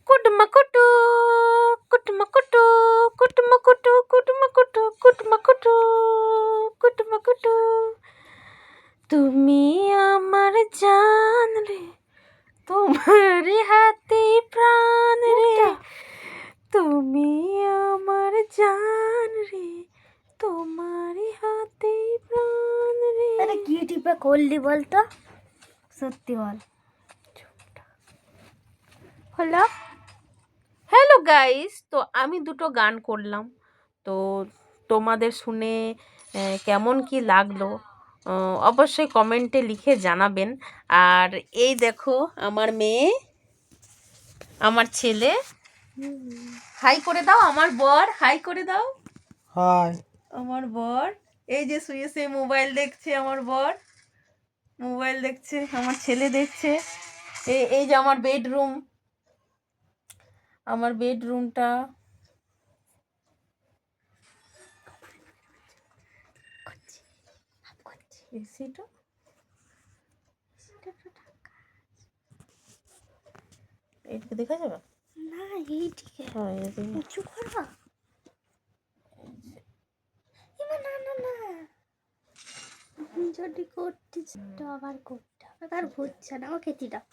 কুটুমাকুটু কুটুমাকুটু কুটুমাকুটু কুটুমাকুটু কুটুমাকুটু কুটুমাকুটু তুমি আমার জান রে, তোমার হাতে প্রাণ রে, তুমি আমার জান রে, তোমার হাতে প্রাণ রে। আরে কি টিপে করলি বলতো, সত্যি বল। হলো। হ্যালো গাইস, তো আমি দুটো গান করলাম, তো তোমাদের শুনে কেমন কি লাগলো অবশ্যই কমেন্টে লিখে জানাবেন। আর এই দেখো আমার মেয়ে, আমার ছেলে, হাই করে দাও। আমার বর, হাই করে দাও। হাই। আমার বর এই যে শুয়ে শুয়ে মোবাইল দেখছে। আমার বর মোবাইল দেখছে, আমার ছেলে দেখছে। এই যে আমার বেডরুম, আমার বেডরুমটা। এসিটা এইদিকে দেখা যাবে না এইদিকে হ্যাঁ এদিকে। উঁচু করবা। এবার না না না, যদি করতে তো আবার করতে হবে, আর হচ্ছে না, আমাকে খেতে দাও।